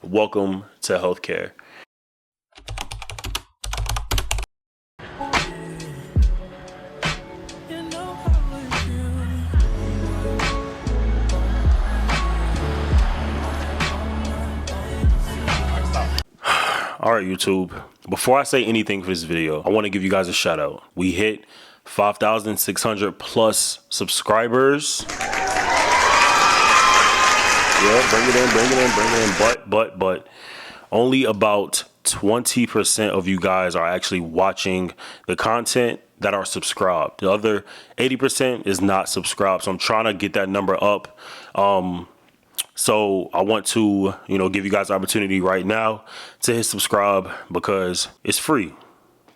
Welcome to healthcare. All right, YouTube. Before I say anything for this video, I want to give you guys a shout out. We hit 5,600 plus subscribers. Yeah, bring it in. But only about 20% of you guys are actually watching the content that are subscribed. The other 80% is not subscribed. So I'm trying to get that number up. So I want to, give you guys the opportunity right now to hit subscribe because it's free.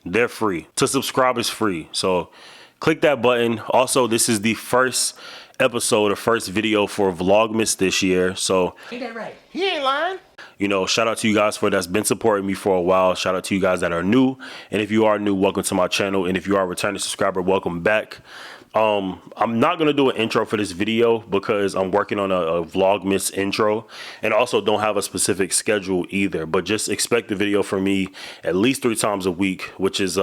They're free. To subscribe is free. So click that button. Also, this is the first episode or first video for Vlogmas this year. So ain't that right? He ain't lying. Shout out to you guys that's been supporting me for a while. Shout out to you guys that are new. And if you are new, welcome to my channel. And if you are a returning subscriber, welcome back. I'm not going to do an intro for this video because I'm working on a Vlogmas intro and also don't have a specific schedule either. But just expect the video from me at least 3 times a week, which is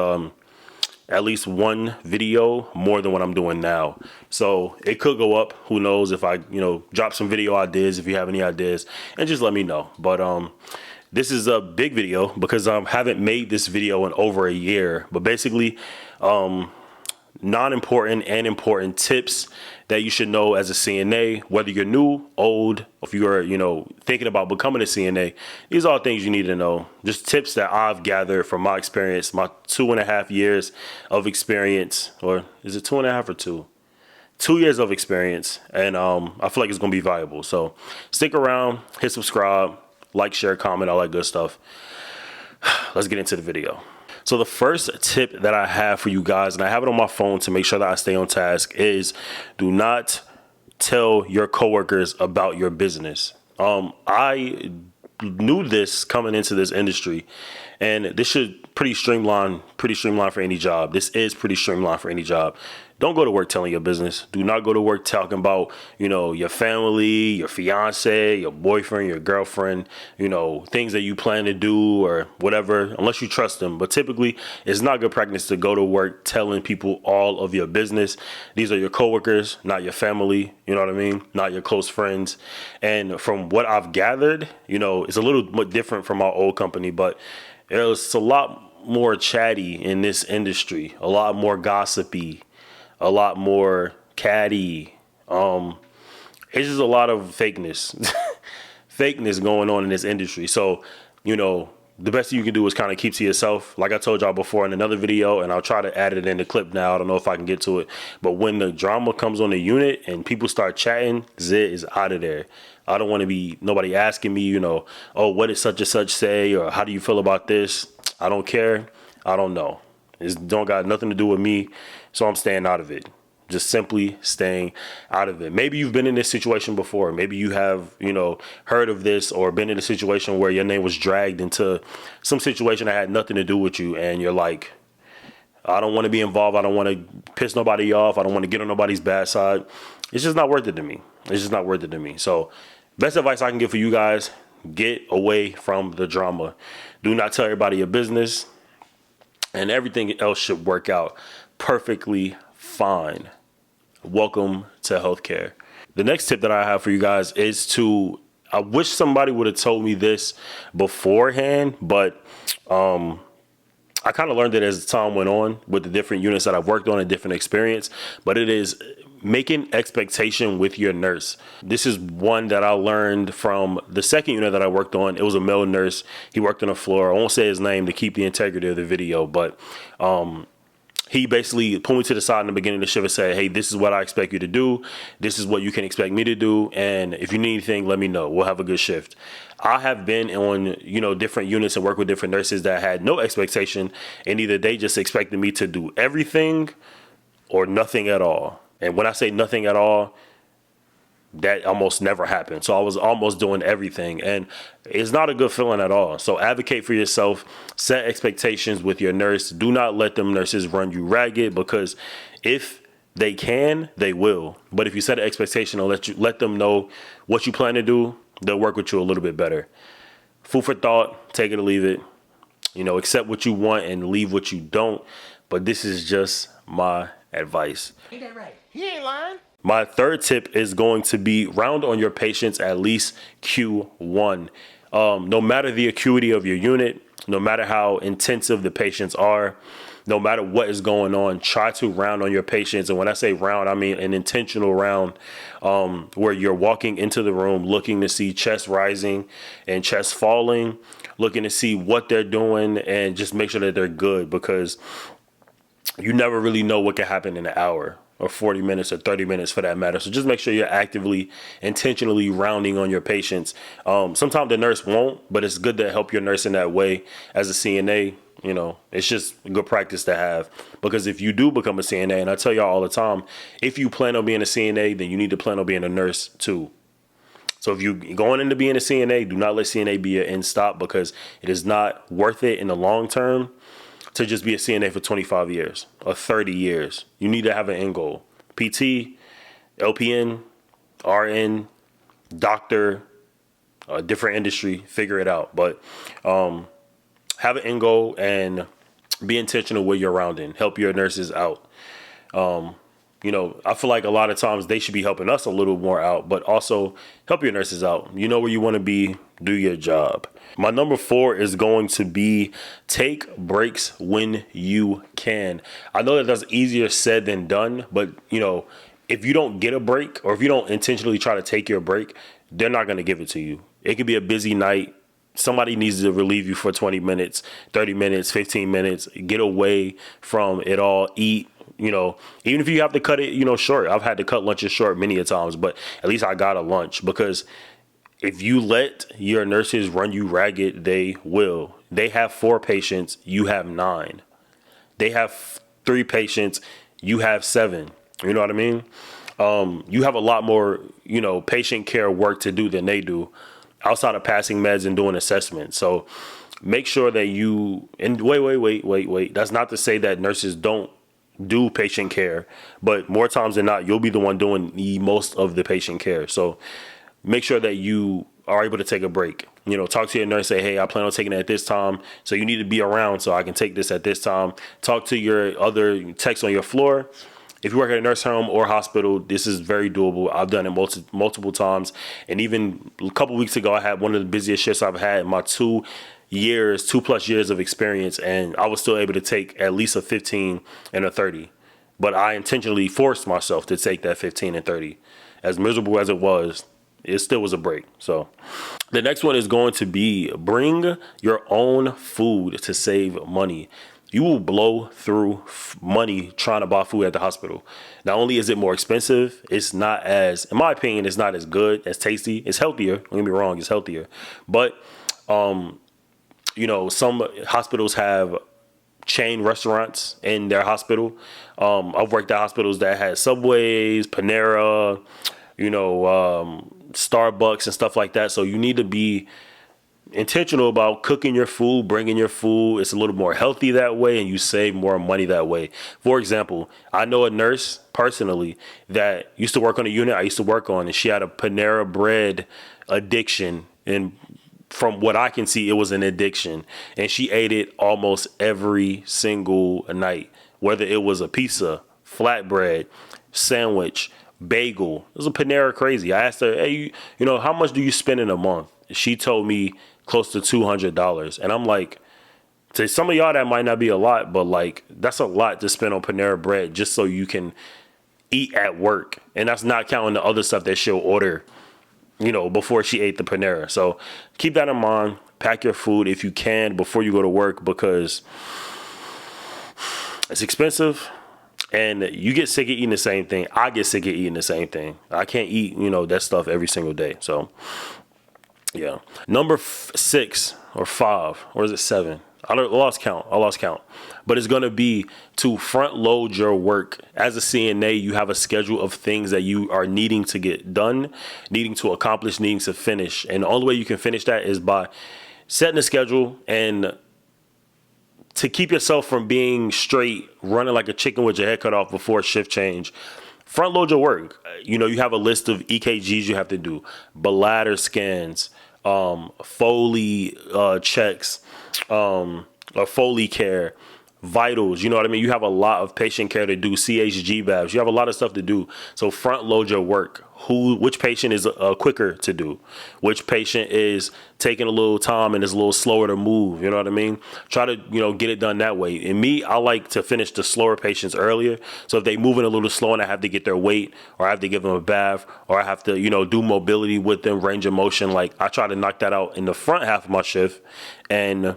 at least one video more than what I'm doing now. So it could go up. Who knows if I, drop some video ideas, if you have any ideas, and just let me know. But this is a big video because I haven't made this video in over a year. But basically, non-important and important tips that you should know as a CNA, whether you're new, old, if you're, thinking about becoming a CNA. These are all things you need to know. Just tips that I've gathered from my experience, my 2.5 years of experience, or is it 2.5 or 2? 2 years of experience, and I feel like it's gonna be valuable. So stick around, hit subscribe, like, share, comment, all that good stuff. Let's get into the video. So the first tip that I have for you guys, and I have it on my phone to make sure that I stay on task, is do not tell your coworkers about your business. I knew this coming into this industry, and this should pretty streamlined for any job. This is pretty streamlined for any job. Don't go to work telling your business. Do not go to work talking about, your family, your fiance, your boyfriend, your girlfriend, things that you plan to do or whatever, unless you trust them. But typically, it's not good practice to go to work telling people all of your business. These are your coworkers, not your family. You know what I mean? Not your close friends. And from what I've gathered, it's a little bit different from our old company, but it's a lot more chatty in this industry, a lot more gossipy, a lot more catty. It's just a lot of fakeness, fakeness going on in this industry. So, the best thing you can do is kind of keep to yourself. Like I told y'all before in another video, and I'll try to add it in the clip now. I don't know if I can get to it. But when the drama comes on the unit and people start chatting, Zit is out of there. I don't want to be nobody asking me, oh, what did such and such say? Or how do you feel about this? I don't care. I don't know. It don't got nothing to do with me. So I'm staying out of it. Just simply staying out of it. Maybe you've been in this situation before. Maybe you have, heard of this or been in a situation where your name was dragged into some situation that had nothing to do with you. And you're like, I don't want to be involved. I don't want to piss nobody off. I don't want to get on nobody's bad side. It's just not worth it to me. It's just not worth it to me. So best advice I can give for you guys, get away from the drama. Do not tell everybody your business, and everything else should work out perfectly fine. Welcome to healthcare. The next tip that I have for you guys is I wish somebody would have told me this beforehand, but I kind of learned it as time went on with the different units that I've worked on and different experience, but it is making expectation with your nurse. This is one that I learned from the second unit that I worked on. It was a male nurse. He worked on the floor. I won't say his name to keep the integrity of the video, but he basically pulled me to the side in the beginning of the shift and said, hey, this is what I expect you to do. This is what you can expect me to do. And if you need anything, let me know. We'll have a good shift. I have been on, different units and work with different nurses that had no expectation. And either they just expected me to do everything or nothing at all. And when I say nothing at all, that almost never happened. So I was almost doing everything, and it's not a good feeling at all. So advocate for yourself, set expectations with your nurse. Do not let them nurses run you ragged, because if they can, they will. But if you set an expectation and let them know what you plan to do, they'll work with you a little bit better. Food for thought, take it or leave it. Accept what you want and leave what you don't. But this is just my advice. Ain't that right? He ain't lying. My third tip is going to be round on your patients at least Q1. No matter the acuity of your unit, no matter how intensive the patients are, no matter what is going on, try to round on your patients. And when I say round, I mean an intentional round where you're walking into the room looking to see chest rising and chest falling, looking to see what they're doing and just make sure that they're good, because you never really know what can happen in an hour or 40 minutes or 30 minutes for that matter. So just make sure you're actively, intentionally rounding on your patients. Sometimes the nurse won't, but it's good to help your nurse in that way as a CNA. It's just a good practice to have, because if you do become a CNA, and I tell y'all all the time, if you plan on being a CNA, then you need to plan on being a nurse too. So if you're going into being a CNA, do not let CNA be your end stop, because it is not worth it in the long term to just be a CNA for 25 years or 30 years. You need to have an end goal. PT, LPN, RN, doctor, a different industry, figure it out. But have an end goal and be intentional with your rounding. Help your nurses out. I feel like a lot of times they should be helping us a little more out, but also help your nurses out. You know where you want to be, do your job. My number 4 is going to be take breaks when you can. I know that that's easier said than done, but if you don't get a break, or if you don't intentionally try to take your break, they're not going to give it to you. It could be a busy night. Somebody needs to relieve you for 20 minutes, 30 minutes, 15 minutes. Get away from it all. Eat. Even if you have to cut it, short. I've had to cut lunches short many a times, but at least I got a lunch, because if you let your nurses run you ragged, they will. They have 4 patients, you have 9. They have 3 patients, you have 7. You know what I mean? You have a lot more, patient care work to do than they do outside of passing meds and doing assessments. So make sure that and wait. That's not to say that nurses don't do patient care, but more times than not, you'll be the one doing the most of the patient care. So make sure that you are able to take a break. Talk to your nurse, say, hey, I plan on taking it at this time, so you need to be around so I can take this at this time. Talk to your other techs on your floor. If you work at a nurse home or hospital, this is very doable. I've done it multiple times. And even a couple weeks ago, I had one of the busiest shifts I've had in my 2+ years of experience, and I was still able to take at least a 15 and a 30. But I intentionally forced myself to take that 15 and 30. As miserable as it still was a break. So the next one is going to be bring your own food to save money. You will blow through money trying to buy food at the hospital. Not only is it more expensive, it's not as, in my opinion, it's not as good, as tasty. It's healthier. Don't get me wrong, it's healthier. But, some hospitals have chain restaurants in their hospital. I've worked at hospitals that had Subways, Panera, Starbucks and stuff like that. So you need to be intentional about cooking your food, bringing your food. It's a little more healthy that way, and you save more money that way. For example, I know a nurse personally that used to work on a unit I used to work on, and she had a Panera bread addiction. And from what I can see, it was an addiction, and she ate it almost every single night, whether it was a pizza, flatbread, sandwich, bagel. It was a Panera crazy. I asked her, hey, how much do you spend in a month? She told me close to $200. And I'm like, to some of y'all, that might not be a lot, but like, that's a lot to spend on Panera bread just so you can eat at work. And that's not counting the other stuff that she'll order, before she ate the Panera. So keep that in mind. Pack your food if you can before you go to work, because it's expensive. And you get sick of eating the same thing. I get sick of eating the same thing. I can't eat, that stuff every single day. So, yeah. Number 6 or 5, or is it 7? I lost count. But it's going to be to front load your work. As a CNA, you have a schedule of things that you are needing to get done, needing to accomplish, needing to finish. And the only way you can finish that is by setting a schedule, and to keep yourself from being straight, running like a chicken with your head cut off before shift change. Front load your work. You have a list of EKGs you have to do, bladder scans, Foley checks, or Foley care, vitals. You know what I mean? You have a lot of patient care to do, CHG babs. You have a lot of stuff to do. So front load your work. Which patient is quicker to do? Which patient is taking a little time and is a little slower to move? You know what I mean? Try to, get it done that way. And me, I like to finish the slower patients earlier. So if they moving a little slow and I have to get their weight, or I have to give them a bath, or I have to, do mobility with them, range of motion, like I try to knock that out in the front half of my shift and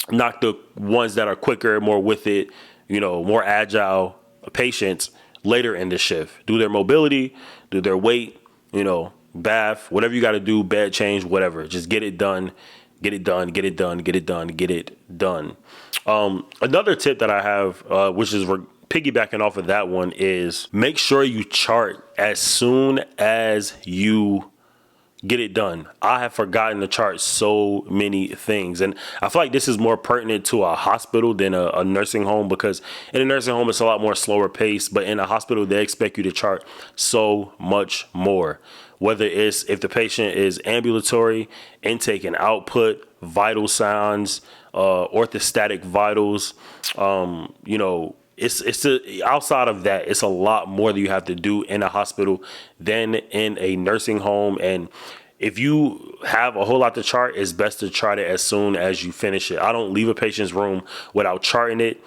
knock the ones that are quicker, more with it, more agile patients later in the shift. Do their mobility, do their weight, bath, whatever you got to do, bed change, whatever. Just get it done, get it done, get it done, get it done, get it done. Another tip that I have, which is piggybacking off of that one, is make sure you chart as soon as you get it done. I have forgotten to chart so many things. And I feel like this is more pertinent to a hospital than a nursing home, because in a nursing home, it's a lot more slower pace. But in a hospital, they expect you to chart so much more. Whether it's if the patient is ambulatory, intake and output, vital signs, orthostatic vitals, outside of that, it's a lot more that you have to do in a hospital than in a nursing home. And if you have a whole lot to chart, it's best to chart it as soon as you finish it. I don't leave a patient's room without charting it,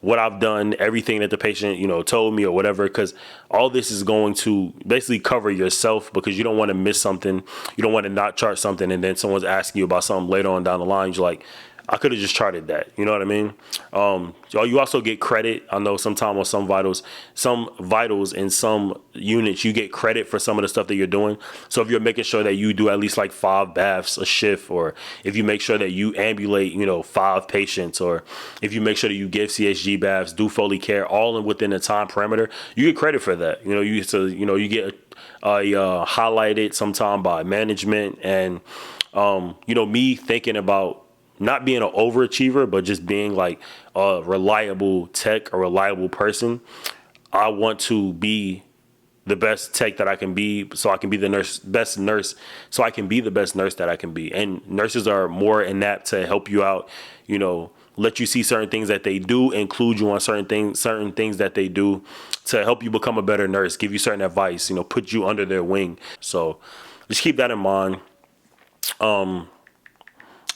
what I've done, everything that the patient, told me or whatever, because all this is going to basically cover yourself, because you don't want to miss something. You don't want to not chart something and then someone's asking you about something later on down the line. You're like, I could have just charted that. You know what I mean? You also get credit. I know sometimes on some vitals in some units, you get credit for some of the stuff that you're doing. So if you're making sure that you do at least like 5 baths a shift, or if you make sure that you ambulate, 5 patients, or if you make sure that you give CHG baths, do Foley care, all within the time parameter, you get credit for that. You get highlighted sometime by management. And, me thinking about not being an overachiever, but just being like a reliable tech, a reliable person. I want to be the best tech that I can be, so I can be the best nurse, so I can be the best nurse that I can be. And nurses are more inapt to help you out, let you see certain things that they do, include you on certain things that they do to help you become a better nurse, give you certain advice, put you under their wing. So just keep that in mind.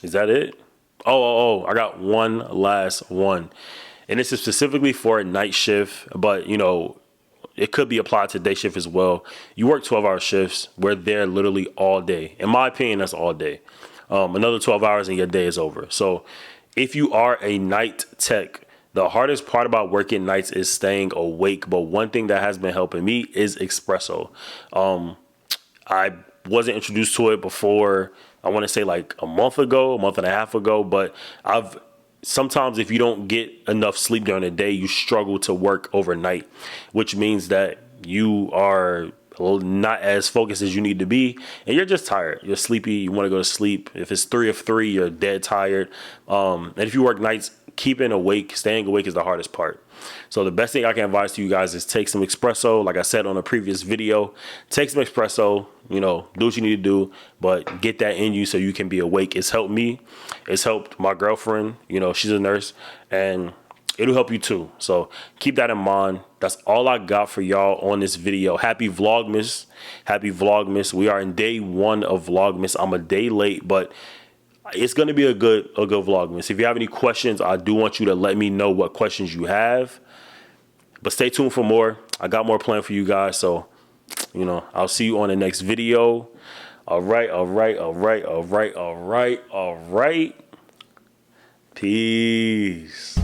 Is that it? Oh, I got one last one. And this is specifically for a night shift, but it could be applied to day shift as well. You work 12-hour shifts. We're there literally all day. In my opinion, that's all day. Another 12 hours and your day is over. So if you are a night tech, the hardest part about working nights is staying awake. But one thing that has been helping me is espresso. I wasn't introduced to it before, I want to say like a month and a half ago, but sometimes if you don't get enough sleep during the day, you struggle to work overnight, which means that you are not as focused as you need to be, and you're just tired. You're sleepy. You want to go to sleep. If it's 3 of 3, you're dead tired. And if you work nights, staying awake is the hardest part. So the best thing I can advise to you guys is take some espresso. Like I said on a previous video, take some espresso, do what you need to do, but get that in you so you can be awake. It's helped me. It's helped my girlfriend. She's a nurse, and it'll help you too. So keep that in mind. That's all I got for y'all on this video. Happy Vlogmas. Happy Vlogmas. We are in day 1 of Vlogmas. I'm a day late, but it's going to be a good Vlogmas. If you have any questions, I do want you to let me know what questions you have. But stay tuned for more. I got more planned for you guys. So, I'll see you on the next video. All right. Peace.